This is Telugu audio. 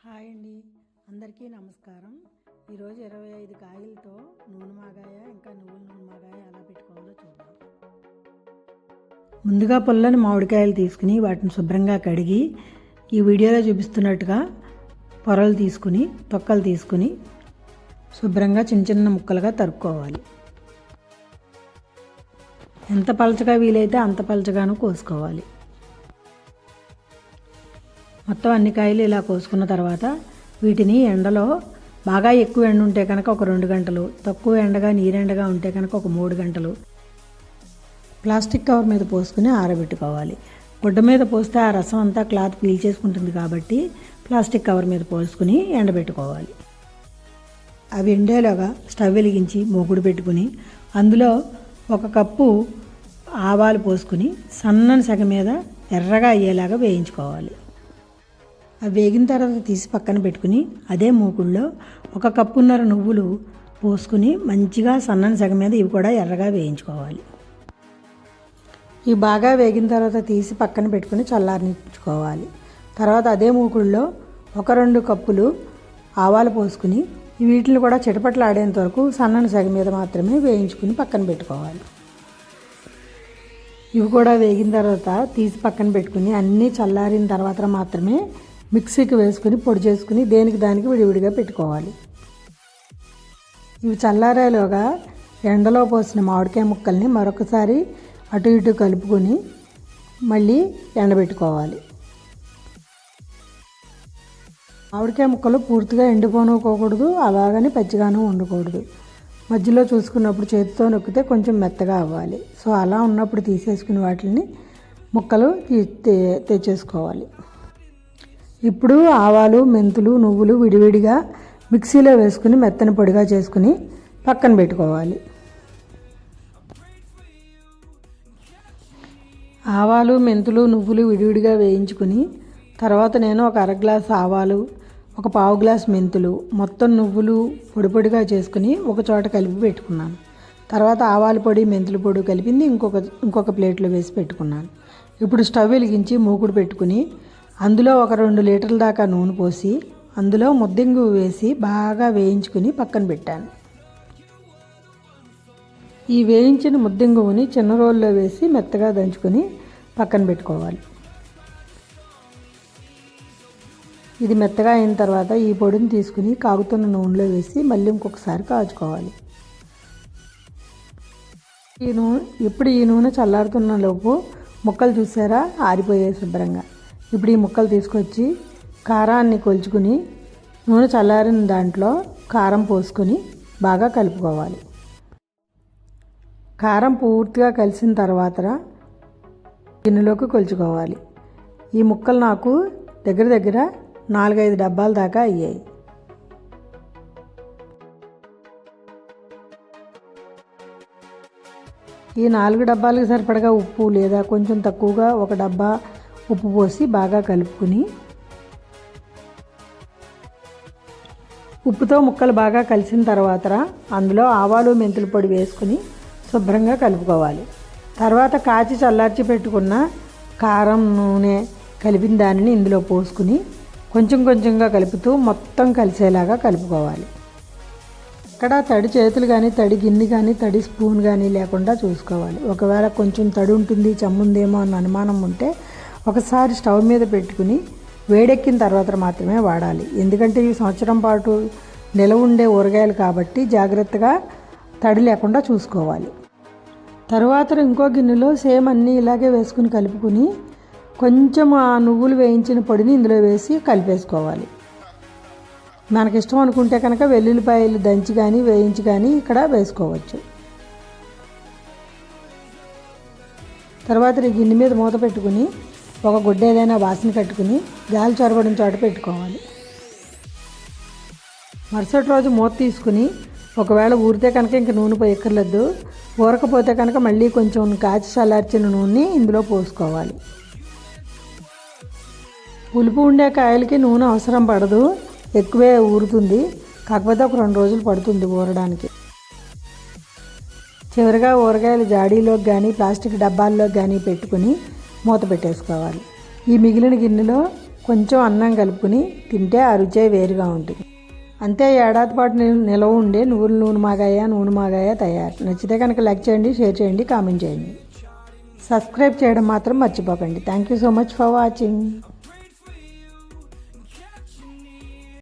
హాయ్ అండి, అందరికీ నమస్కారం. ఈరోజు 25 కాయలతో నూనె మాగాయ ఇంకా నువ్వుల నూనె మాగాయ ఎలా పెట్టుకోవాలో చూద్దాం. ముందుగా పుల్లని మామిడికాయలు తీసుకుని వాటిని శుభ్రంగా కడిగి ఈ వీడియోలో చూపిస్తున్నట్టుగా పొరలు తీసుకుని తొక్కలు తీసుకుని శుభ్రంగా చిన్న చిన్న ముక్కలుగా తరుక్కోవాలి. ఎంత పలచగా వీలైతే అంత పలచగాను కోసుకోవాలి. మొత్తం అన్ని కాయలు ఇలా కోసుకున్న తర్వాత వీటిని ఎండలో బాగా ఎక్కువ ఎండ ఉంటే కనుక ఒక 2 గంటలు, తక్కువ ఎండగా నీరెండగా ఉంటే కనుక ఒక 3 గంటలు ప్లాస్టిక్ కవర్ మీద పోసుకుని ఆరబెట్టుకోవాలి. గుడ్డ మీద పోస్తే ఆ రసం అంతా క్లాత్ పీల్చేసుకుంటుంది కాబట్టి ప్లాస్టిక్ కవర్ మీద పోసుకుని ఎండబెట్టుకోవాలి. అవి ఎండేలోగా స్టవ్ వెలిగించి మూకుడు పెట్టుకుని అందులో 1 కప్పు ఆవాలు పోసుకుని సన్నని సెగ మీద ఎర్రగా అయ్యేలాగా వేయించుకోవాలి. అవి వేగిన తర్వాత తీసి పక్కన పెట్టుకుని అదే మూకుడులో 1 కప్పున్నర నువ్వులు పోసుకుని మంచిగా సన్నని సెగ మీద ఇవి కూడా ఎర్రగా వేయించుకోవాలి. ఇవి బాగా వేగిన తర్వాత తీసి పక్కన పెట్టుకుని చల్లారించుకోవాలి. తర్వాత అదే మూకుడులో 1-2 కప్పులు ఆవాలు పోసుకుని వీటిని కూడా చిటపటలాడేంత వరకు సన్నని సెగ మీద మాత్రమే వేయించుకుని పక్కన పెట్టుకోవాలి. ఇవి కూడా వేగిన తర్వాత తీసి పక్కన పెట్టుకుని అన్నీ చల్లారిన తర్వాత మాత్రమే మిక్సీకి వేసుకుని పొడి చేసుకుని దేనికి దానికి విడివిడిగా పెట్టుకోవాలి. ఇవి చల్లారేలోగా ఎండలో పోసిన మామిడికాయ ముక్కల్ని మరొకసారి అటు ఇటు కలుపుకొని మళ్ళీ ఎండబెట్టుకోవాలి. మామిడికాయ ముక్కలు పూర్తిగా ఎండిపోనుకోకూడదు, అలాగని పచ్చిగాను ఉండకూడదు. మధ్యలో చూసుకున్నప్పుడు చేతితో నొక్కితే కొంచెం మెత్తగా అవ్వాలి. సో అలా ఉన్నప్పుడు తీసేసుకుని వాటిని ముక్కలు తెచ్చేసుకోవాలి. ఇప్పుడు ఆవాలు, మెంతులు, నువ్వులు విడివిడిగా మిక్సీలో వేసుకుని మెత్తని పొడిగా చేసుకుని పక్కన పెట్టుకోవాలి. ఆవాలు, మెంతులు, నువ్వులు విడివిడిగా వేయించుకుని తర్వాత నేను 1/2 గ్లాసు ఆవాలు, 1 పావు గ్లాసు మెంతులు, మొత్తం నువ్వులు పొడి పొడిగా చేసుకుని ఒక చోట కలిపి పెట్టుకున్నాను. తర్వాత ఆవాల పొడి, మెంతుల పొడి కలిపింది ఇంకొక ప్లేట్లో వేసి పెట్టుకున్నాను. ఇప్పుడు స్టవ్ వెలిగించి మూకుడు పెట్టుకుని అందులో 1-2 లీటర్ల దాకా నూనె పోసి అందులో ముద్దింగు వేసి బాగా వేయించుకుని పక్కన పెట్టాను. ఈ వేయించిన ముద్దింగుని చిన్న రోల్లో వేసి మెత్తగా దంచుకొని పక్కన పెట్టుకోవాలి. ఇది మెత్తగా అయిన తర్వాత ఈ పొడిని తీసుకుని కాగుతున్న నూనెలో వేసి మళ్ళీ ఇంకొకసారి కాచుకోవాలి. ఇప్పుడు ఈ నూనె చల్లారుతున్న లోపు ముక్కలు చూసారా ఆరిపోయాయి శుభ్రంగా. ఇప్పుడు ఈ ముక్కలు తీసుకొచ్చి కారాన్ని కొలుచుకుని నూనె చల్లారిన దాంట్లో కారం పోసుకొని బాగా కలుపుకోవాలి. కారం పూర్తిగా కలిసిన తర్వాత గిన్నెలోకి కొలుచుకోవాలి. ఈ ముక్కలు నాకు దగ్గర 4-5 డబ్బాల దాకా అయ్యాయి. ఈ 4 డబ్బాలకు సరిపడగా ఉప్పు లేదా కొంచెం తక్కువగా 1 డబ్బా ఉప్పు పోసి బాగా కలుపుకుని ఉప్పుతో ముక్కలు బాగా కలిసిన తర్వాత అందులో ఆవాలు, మెంతుల పొడి వేసుకుని శుభ్రంగా కలుపుకోవాలి. తర్వాత కాచి చల్లార్చి పెట్టుకున్న కారం, నూనె కలిపిన దానిని ఇందులో పోసుకుని కొంచెంగా కలుపుతూ మొత్తం కలిసేలాగా కలుపుకోవాలి. ఇక్కడ తడి చేతులు కానీ, తడి గిన్నె కానీ, తడి స్పూన్ కానీ లేకుండా చూసుకోవాలి. ఒకవేళ కొంచెం తడి ఉంటుంది, చెమ్ముందేమో అన్న అనుమానం ఉంటే ఒకసారి స్టవ్ మీద పెట్టుకుని వేడెక్కిన తర్వాత మాత్రమే వాడాలి. ఎందుకంటే ఇవి సంవత్సరం పాటు నిలవ ఉండే ఊరగాయలు కాబట్టి జాగ్రత్తగా తడి లేకుండా చూసుకోవాలి. తర్వాత ఇంకో గిన్నెలో సేమ్ అన్నీ ఇలాగే వేసుకుని కలుపుకుని కొంచెం ఆ నువ్వులు వేయించిన పొడిని ఇందులో వేసి కలిపేసుకోవాలి. మనకిష్టం అనుకుంటే కనుక వెల్లుల్లిపాయలు దంచి కానీ వేయించి కానీ ఇక్కడ వేసుకోవచ్చు. తర్వాత ఈ గిన్నె మీద మూత పెట్టుకుని ఒక గుడ్డ ఏదైనా వాసన కట్టుకుని గాలి చొరబడిన చోట పెట్టుకోవాలి. మరుసటి రోజు మూత తీసుకుని ఒకవేళ ఊరితే కనుక ఇంక నూనె పోయక్కర్లేదు, ఊరకపోతే కనుక మళ్ళీ కొంచెం కాచి చల్లార్చిన నూనెని ఇందులో పోసుకోవాలి. పులుపు ఉండే కాయలకి నూనె అవసరం పడదు, ఎక్కువే ఊరుతుంది. కాకపోతే ఒక 2 రోజులు పడుతుంది ఊరడానికి. చివరిగా ఊరగాయలు జాడీలోకి కానీ ప్లాస్టిక్ డబ్బాల్లోకి కానీ పెట్టుకుని మూత పెట్టేసుకోవాలి. ఈ మిగిలిన గిన్నెలో కొంచెం అన్నం కలుపుకుని తింటే ఆ రుచే వేరుగా ఉంటుంది. అంతే, ఏడాది పాటు నిలవ ఉండే నువ్వుల నూనె మాగాయ తయారు. నచ్చితే కనుక లైక్ చేయండి, షేర్ చేయండి, కామెంట్ చేయండి. సబ్స్క్రైబ్ చేయడం మాత్రం మర్చిపోకండి. Thank you so much for watching.